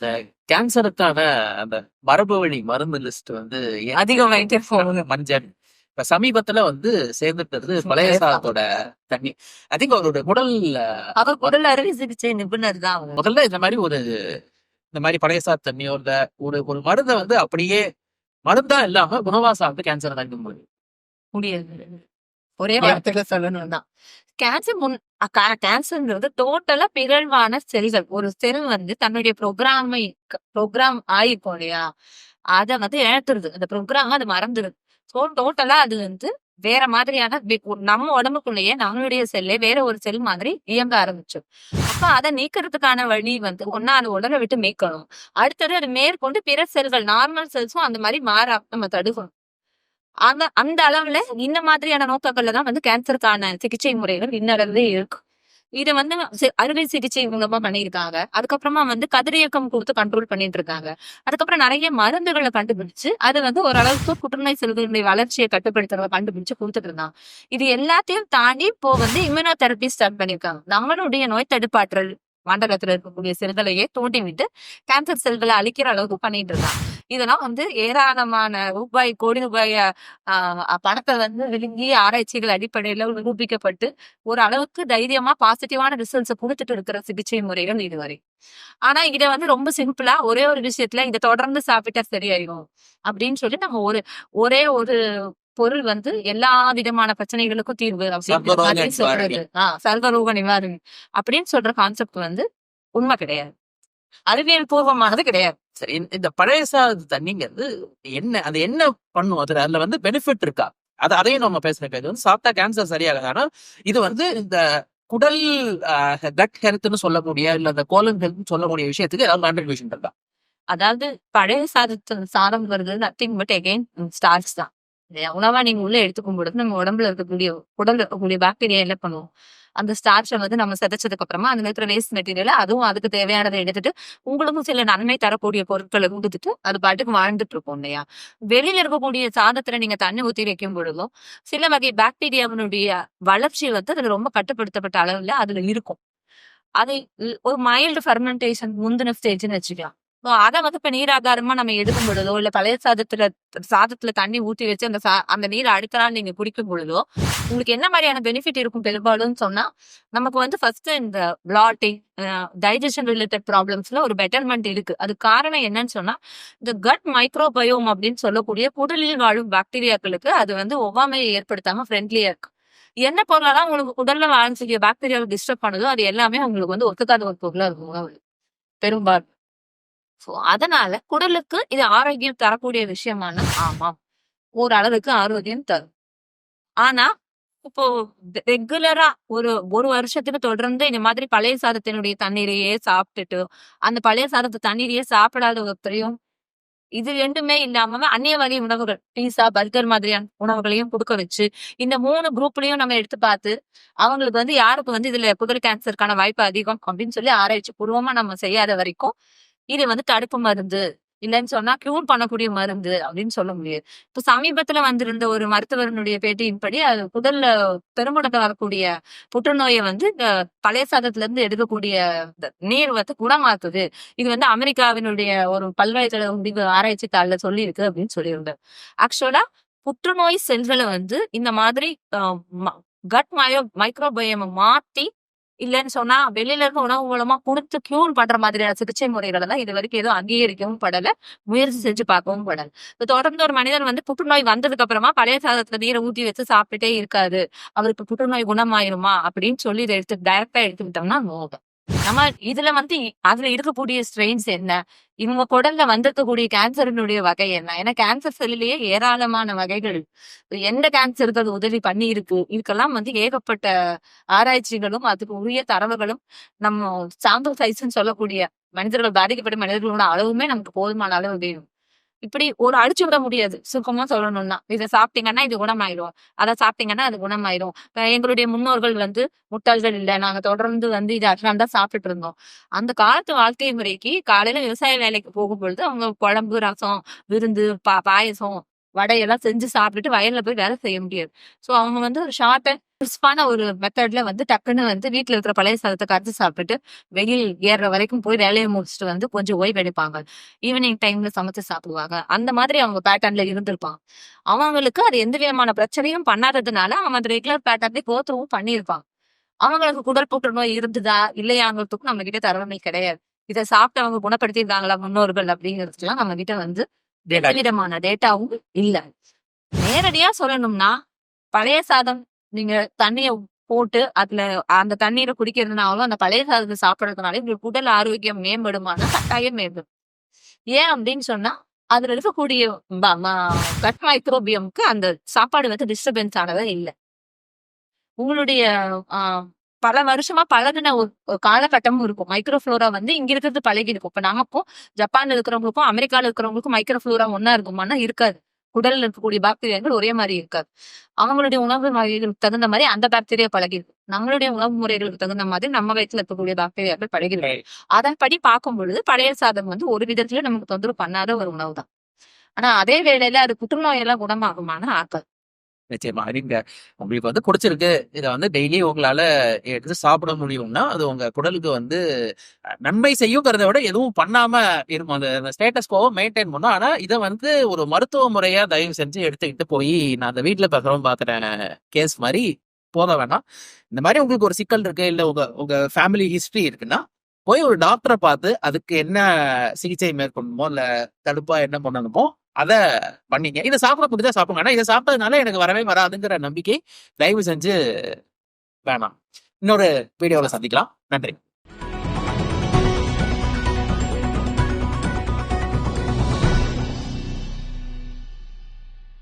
இந்த கேன்சருக்கான அந்த மரபு வழி மருந்து லிஸ்ட் வந்து அதிகமாயிட்டே போகுது. மஞ்சள் இப்ப சமீபத்துல வந்து சேர்ந்துட்டது பழைய சாதத்தோட தண்ணி. ஐ திங்க் அவரோட குடல் அவர் குடல் அறுவை சிகிச்சை நிபுணர் தான் அவர். முதல்ல இந்த மாதிரி பழைய சாத தண்ணியோ இல்ல ஒரு ஒரு மருந்தை வந்து அப்படியே மருந்தா இல்லாம குணவா சாப்பிட்டு கேன்சர் தடுக்க முடியும். முடியாது. ஒரே வார்த்தையில சொல்லணும்னா கேன்சர் கேன்சர்ன்றது டோட்டலா பிறழ்வான செல்கள். ஒரு செல் வந்து தன்னுடைய ப்ரோக்ராம் ஆயிருக்கும் இல்லையா, அத வந்து இழத்துருது. அந்த ப்ரோக்ராம் அது மறந்துடுது. ஸோ டோட்டலா அது வந்து வேற மாதிரியான நம்ம உடம்புக்குள்ளேயே நம்மளுடைய செல்லே வேற ஒரு செல் மாதிரி இயங்க ஆரம்பிச்சோம். அப்ப அதை நீக்கிறதுக்கான வழி வந்து ஒன்னா அது உடலை விட்டு மீட்கணும். அடுத்தது அது மேற்கொண்டு பிற செல்கள் நார்மல் செல்ஸும் அந்த மாதிரி மாறாம நம்ம தடுக்கணும். அந்த அளவுல இந்த மாதிரியான நோக்கங்கள்ல தான் வந்து கேன்சருக்கான சிகிச்சை முறைகள் இன்னளவு இருக்கு. இத வந்து அறுவை சிகிச்சை மூலமா பண்ணியிருக்காங்க. அதுக்கப்புறமா வந்து கதிரியக்கம் கொடுத்து கண்ட்ரோல் பண்ணிட்டு இருக்காங்க. அதுக்கப்புறம் நிறைய மருந்துகளை கண்டுபிடிச்சு அது வந்து ஓரளவுக்கு புற்றுநோய் செல்களுடைய வளர்ச்சியை கட்டுப்படுத்துறத கண்டுபிடிச்சு கொடுத்துட்டு இருந்தாங்க. இது எல்லாத்தையும் தாண்டி இப்போ வந்து இம்யூனோ தெரப்பி ஸ்டார்ட் பண்ணியிருக்காங்க. நம்மளுடைய நோய் தடுப்பாற்றல் மண்டலத்துல இருக்கக்கூடிய செல்களையே தூண்டி விட்டு கேன்சர் செல்களை அழிக்கிற அளவுக்கு பண்ணிட்டு இருக்காங்க. இதெல்லாம் வந்து ஏராளமான கோடி ரூபாய் பணத்தை வந்து விழுங்கி ஆராய்ச்சிகள் அடிப்படையில நிரூபிக்கப்பட்டு ஒரு அளவுக்கு தைரியமா பாசிட்டிவான ரிசல்ட்ஸ் கொடுத்துட்டு இருக்கிற சிகிச்சை முறைகள் இதுவரை. ஆனா இத வந்து ரொம்ப சிம்பிளா ஒரே ஒரு விஷயத்துல இதை தொடர்ந்து சாப்பிட்டா சரியாயிடும் அப்படின்னு சொல்லி நம்ம ஒரே ஒரு பொருள் வந்து எல்லா விதமான பிரச்சனைகளுக்கும் தீர்வு அப்படின்னு சொல்றது சர்வரோக நிவாரணி அப்படின்னு சொல்ற கான்செப்ட் வந்து உண்மை கிடையாது. அறிவியல் பூர்வமானது கிடையாது. சரி, இந்த பழைய சாத தண்ணிங்கிறது அது என்ன பண்ணும்? அதுல வந்து பெனிஃபிட் இருக்கா? அதையும் நம்ம பேசுறோம். இது வந்து சாப்பிட்டா கேன்சர் சரியாகாது. ஆனா இது வந்து இந்த குடல் கட் ஹெல்த்னு சொல்லக்கூடிய இல்ல இந்த கோலன் ஹெல்த் சொல்லக்கூடிய விஷயத்துக்கு ஏதாவது கான்ட்ரிபியூஷன் இருக்கா? அதாவது பழைய சாதம் வருது நத்திங் பட் அகெயின் ஸ்டார்ச் தான். உணவா நீங்க உள்ள எடுத்துக்கும் பொழுது நம்ம உடம்புல இருக்கக்கூடிய பாக்டீரியா என்ன பண்ணுவோம், அந்த ஸ்டார்ச்சை வந்து நம்ம சிதைச்சதுக்கு அப்புறமா அந்த இருக்கிற வேஸ்ட் மெட்டீரியல் அதுவும் அதுக்கு தேவையானதை எடுத்துட்டு உங்களுக்கும் சில நன்மை தரக்கூடிய பொருட்களை கொடுத்துட்டு அது பாட்டுக்கு வாழ்ந்துட்டு இருக்கும் இல்லையா. வெளியில இருக்கக்கூடிய சாதத்துல நீங்க தண்ணி ஊத்தி வைக்கும் பொழுதும் சில வகை பாக்டீரியாவினுடைய வளர்ச்சி வந்து அதுல ரொம்ப கட்டுப்படுத்தப்பட்ட அளவுல அதுல இருக்கும். அது ஒரு மைல்டு ஃபெர்மெண்டேஷன் முந்தின ஸ்டேஜ்னு வச்சுக்கலாம். அதை வந்து இப்ப நீராதாரமா நம்ம எடுக்கும் பொழுதோ இல்ல பழைய சாதத்துல தண்ணி ஊத்தி வச்சு அந்த நீரை அடுத்த நாள் நீங்க குடிக்கும் பொழுதோ உங்களுக்கு என்ன மாதிரியான பெனிஃபிட் இருக்கும் பெரும்பாலும் சொன்னா, நமக்கு வந்து ஃபர்ஸ்ட் இந்த பிளாட்டிங் டைஜஷன் ரிலேட்டட் ப்ராப்ளம்ஸ்ல ஒரு பெட்டர்மெண்ட் இருக்கு. அது காரணம் என்னன்னு சொன்னா இந்த கட் மைக்ரோபயோம் அப்படின்னு சொல்லக்கூடிய குடலில் வாழும் பாக்டீரியாக்களுக்கு அது வந்து ஒவ்வாமையை ஏற்படுத்தாம ஃப்ரெண்ட்லியா இருக்கு. என்ன பொருளெல்லாம் உங்களுக்கு குடல்ல வாழ்ந்துக்கூடிய பாக்டீரியாவை டிஸ்டர்ப் பண்ணுதோ அது எல்லாமே உங்களுக்கு வந்து ஒத்துக்காத ஒரு பொருளா இருக்கும் பெரும்பாலும். சோ அதனால குடலுக்கு இது ஆரோக்கியம் தரக்கூடிய விஷயமான ஆமாம், ஒரு அளவுக்கு ஆரோக்கியம் தரும். ஆனா இப்போ ரெகுலரா ஒரு வருஷத்துக்கு தொடர்ந்து இந்த மாதிரி பழைய சாதத்தினுடைய தண்ணீரையே சாப்பிட்டுட்டு அந்த பழைய சாதத்து தண்ணீரையே சாப்பிடாத ஒருத்தரையும் இது ரெண்டுமே இல்லாம அந்நிய வகை உணவுகள் பீஸா பர்கர் மாதிரியான உணவுகளையும் கொடுக்க வச்சு இந்த 3 குரூப்லயும் நம்ம எடுத்து பார்த்து அவங்களுக்கு வந்து யாருக்கு வந்து இதுல குடல் கேன்சருக்கான வாய்ப்பு அதிகம் அப்படின்னு சொல்லி ஆராய்ச்சி பூர்வமா நம்ம செய்யாத வரைக்கும் இது வந்து தடுப்பு மருந்து இல்லைன்னு சொன்னா கியூர் பண்ணக்கூடிய மருந்து அப்படின்னு சொல்ல முடியாது. இப்ப சமீபத்துல வந்திருந்த ஒரு மருத்துவரனுடைய பேட்டியின்படி அது குடல்ல பெருங்குடத்துல வரக்கூடிய புற்றுநோயை வந்து இந்த பழைய சாதத்துல இருந்து எடுக்கக்கூடிய நீர் வந்து குணமாக்குது. இது வந்து அமெரிக்காவினுடைய ஒரு பல்கலைக்கழக முடிவு ஆராய்ச்சி தாள்ல சொல்லி இருக்கு அப்படின்னு சொல்லியிருந்தார். ஆக்சுவலா புற்றுநோய் செல்களை வந்து இந்த மாதிரி கட் மைக்ரோபயோமை மாத்தி இல்லன்னு சொன்னா வெளியில இருக்க உணவு மூலமா கொடுத்து கியூர் பண்ற மாதிரியான சிகிச்சை முறைகளை தான் இது வரைக்கும் எதுவும் அங்கீகரிக்கவும் படல, முயற்சி செஞ்சு பார்க்கவும் படல. தொடர்ந்து ஒரு மனிதன் வந்து புற்றுநோய் வந்ததுக்கு அப்புறமா பழைய சாதத்துல நீரை ஊத்தி வச்சு சாப்பிட்டுட்டே இருக்காது, அவருக்கு புற்றுநோய் குணமாயிருமா அப்படின்னு சொல்லி இதை டைரக்டா எடுத்துக்கிட்டோம்னா நம்ம இதுல வந்து அதுல இருக்கக்கூடிய ஸ்ட்ரெயின்ஸ் என்ன, இவங்க குடல்ல வந்திருக்கக்கூடிய கேன்சரினுடைய வகை என்ன, ஏன்னா கேன்சர் செல்லிலேயே ஏராளமான வகைகள் எந்த கேன்சருக்கு அது உதவி பண்ணி இருக்கு, இதுக்கெல்லாம் வந்து ஏகப்பட்ட ஆராய்ச்சிகளும் அதுக்கு உரிய தரவுகளும் நம்ம சாம்பிள் சைஸ்ன்னு சொல்லக்கூடிய மனிதர்கள் பாதிக்கப்பட்ட மனிதர்களோட அளவுமே நமக்கு போதுமான அளவு வேணும். இப்படி ஒரு அடிச்சு விட முடியாது. சுருக்கமா சொல்லணும்னா இதை சாப்பிட்டீங்கன்னா இது குணமாயிரும், அதை சாப்பிட்டீங்கன்னா அது குணமாயிரும். எங்களுடைய முன்னோர்கள் வந்து முட்டாள்கள் இல்லை, நாங்க தொடர்ந்து வந்து இது அதனால தான் சாப்பிட்டுட்டு இருந்தோம். அந்த காலத்து வாழ்க்கை முறைக்கு காலையில விவசாய வேலைக்கு போகும் பொழுது அவங்க குழம்பு ரசம் விருந்து பாயசம் வடையெல்லாம் செஞ்சு சாப்பிட்டுட்டு வயல்ல போய் வேலை செய்ய முடியாது. ஸோ அவங்க வந்து ஒரு ஷார்ட் அண்ட் கிறிஸ்பான ஒரு மெத்தட்ல வந்து டக்குன்னு வந்து வீட்ல இருக்கிற பழைய சாதத்தை கரைச்சு சாப்பிட்டுட்டு வெயில் ஏறுற வரைக்கும் போய் வேலையை முடிச்சுட்டு வந்து கொஞ்சம் ஓய்வு எடுப்பாங்க. ஈவினிங் டைம்ல சமைச்சு சாப்பிடுவாங்க. அந்த மாதிரி அவங்க பேட்டர்ன்ல இருந்திருப்பாங்க. அவங்களுக்கு அது எந்த விதமான பிரச்சனையும் பண்ணாததுனால அவங்க அந்த ரெகுலர் பேட்டர்ன்ல கோத்ரூவும் பண்ணியிருப்பாங்க. அவங்களுக்கு குடல் புற்றுநோய் இருந்ததா இல்லையாங்கிறதுக்கும் நம்ம கிட்ட தரவுகள் கிடையாது. இதை சாப்பிட்டு அவங்க குணப்படுத்தியிருக்காங்களா முன்னோர்கள் அப்படிங்கிறதுலாம் நம்ம கிட்ட வந்து எந்த விதமான டேட்டாவும் இல்ல. நேரடியா சொல்லணும்னா பழைய சாதம் நீங்க தண்ணிய போட்டு அதுல அந்த தண்ணீரை குடிக்கிறதுனாலும் அந்த பழைய சாதத்தை சாப்பிடறதுனால உங்களுக்கு உடல் ஆரோக்கியம் மேம்படுமானா கட்டாயம் மேம்படும். ஏன் அப்படின்னு சொன்னா அதுல இருக்கக்கூடிய கட் மைக்ரோபியம்க்கு அந்த சாப்பாடு வந்து டிஸ்டர்பன்ஸ் ஆனதே இல்லை. உங்களுடைய பல வருஷமா பழகின ஒரு காலகட்டமும் இருக்கும். மைக்ரோஃப்ளோரா வந்து இங்க இருக்கிறது பழகி இருக்கும். இப்ப நமக்கும் ஜப்பான்ல இருக்கிறவங்களுக்கும் அமெரிக்கால இருக்கிறவங்களுக்கும் மைக்ரோஃப்ளோரா ஒன்னா இருக்குமானா இருக்காது. குடல்ல இருக்கக்கூடிய பாக்டீரியாக்கள் ஒரே மாதிரி இருக்காது. அவங்களுடைய உணவு முறைகளுக்கு தகுந்த மாதிரி அந்த பாக்டீரியா பழகிருக்கு. நம்மளுடைய உணவு முறைகளுக்கு தகுந்த மாதிரி நம்ம வயிற்றுல இருக்கக்கூடிய பாக்டீரியாக்கள் பழகிருக்கு. அதன்படி பார்க்கும் பொழுது பழைய சாதம் வந்து ஒரு விதத்துல நமக்கு தொந்தரவு பண்ணாத ஒரு உணவு தான். ஆனா அதே வேளையில அது புற்றுநோயெல்லாம் குணமாகுமானா ஆக்காது. நிச்சயமா. நீங்க உங்களுக்கு வந்து புடிச்சிருக்கு. இத வந்து டெய்லி உங்களால எடுத்து சாப்பிட முடியும்னா, அது உங்க குடலுக்கு வந்து நன்மை செய்யுங்கிறத விட எதுவும் பண்ணாம இருக்கும். அந்த ஸ்டேட்டஸ் கோவ மெயின்டெயின் பண்ணும். ஆனா, இத வந்து ஒரு மருத்துவ முறையா தயவு செஞ்சு எடுத்துக்கிட்டு போயி, நான் அந்த வீட்ல பிரசவம் பார்க்குற கேஸ் மாரி போக வேணாம். இந்த மாரி உங்களுக்கு ஒரு சிக்கல் இருக்கு, இல்ல உங்க உங்க ஃபேமிலி ஹிஸ்டரி இருக்குன்னா, போய் ஒரு டாக்டர பார்த்து அதுக்கு என்ன சிகிச்சை மேற்கொள்ளணுமோ, இல்ல தடுப்பா என்ன பண்ணணுமோ, அத பண்ணீங்க. இத சாப்பிட முடிஞ்சா சாப்பிடுங்க. ஆனா இத சாப்பிட்டதுனால எனக்கு வரவே வராதுங்கிற நம்பிக்கை தயவு செஞ்சு வேணாம். இன்னொரு வீடியோல சந்திக்கலாம். நன்றி.